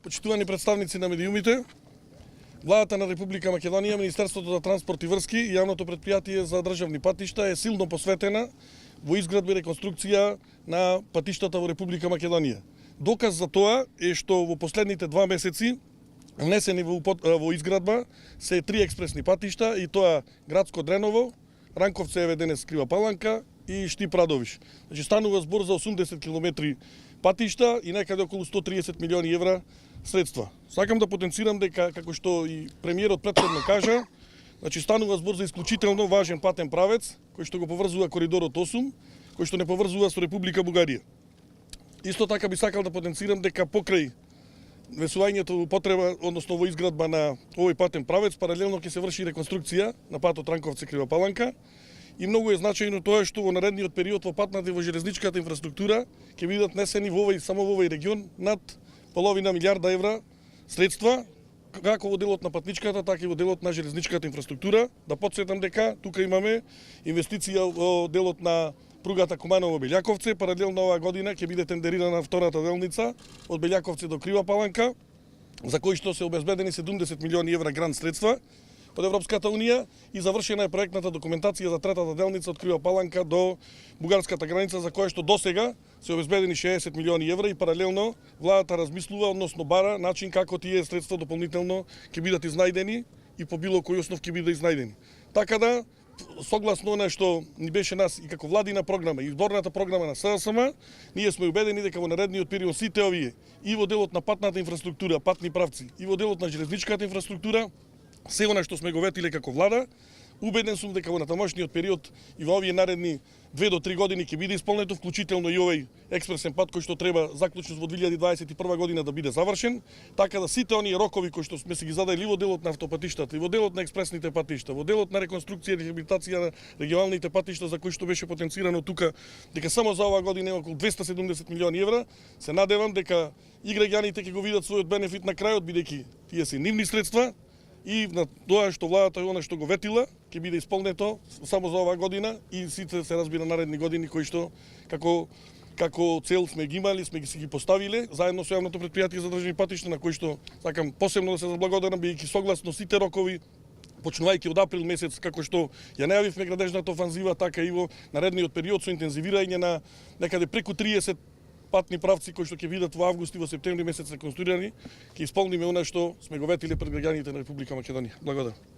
Почитувани представници на медиумите, Владата на Република Македонија, Министерството за транспорт и врски и Јавното предпријатие за државни патишта е силно посветена во изградба и реконструкција на патиштата во Република Македонија. Доказ за тоа е што во последните 2 месеци внесени во изградба се 3 експресни патишта, и тоа Градско Дреново, Ранковце Еведенец Крива Паланка и Штип Радовиш. Значи станува збор за 80 километри патишта и некаде околу 130 милиони евра средства. Сакам да потенцирам дека, како што и премиерот претходно кажа, значи станува збор за исклучително важен патен правец кој што го поврзува коридорот 8, кој што не поврзува со Република Бугарија. Исто така би сакал да потенцирам дека покрај весувањето во потреба, односно во изградба на овој патен правец, паралелно ќе се врши реконструкција на патот Ранковце Крива Паланка. И многу е значајно тоа што во наредниот период во патната и во железничката инфраструктура ќе бидат несени само во овој регион над половина милиарда евра средства, како во делот на патничката, така и во делот на железничката инфраструктура. Да потсетам дека тука имаме инвестиција во делот на пругата Куманово-Белјаковце. Паралелно оваа година ќе биде тендерирана втората делница од Белјаковце до Крива Паланка, за кој што се обезбедени 70 милиони евра грант средства од Европската унија, и завршена е проектната документација за третата делница од Крива Паланка до бугарската граница, за која што досега се обезбедени 60 милиони евра, и паралелно владата размислува, односно бара начин како тие средства дополнително ќе бидат изнајдени и по било кој основ ќе бидат изнајдени. Така да, согласно она што ни беше нас и како владина програма и изборната програма на СДСМ, ние сме убедени дека во наредниот период сите овие и во делот на патната инфраструктура, патни правци, и во делот на железничката инфраструктура, се она што сме го ветиле како влада, убеден сум дека во натамошниот период и во овие наредни 2 до 3 години ќе биде исполнето, вклучително и овој експресен пат кој што треба заклучно во 2021 година да биде завршен, така да сите оние рокови кои што сме си ги задали во делот на автопатиштата и во делот на експресните патишта, во делот на реконструкција и рехабилитација на регионалните патишта, за кои што беше потенцирано тука дека само за оваа година е околу 270 милиони евра, се надевам дека и граѓаните ќе го видат својот бенефит на крајот, бидејќи тие се нивни средства. И на тоа што владата и она што го ветила ќе биде исполнето само за оваа година и сите се разбира наредни години кои што како цел сме ги имали, сме ги поставиле заедно со Јавното предпријатие за државни патишта, на кои што сакам посебно да се заблагодарам, бидејќи согласно сите рокови, почнувајќи од април месец, како што ја најавивме градежната офанзива, така и во наредниот период со интензивирање на некаде преку 30 патни правци кои што ќе бидат во август и во септември месец реконструирани, ќе исполниме она што сме го ветиле пред граѓаните на Република Македонија. Благодарам.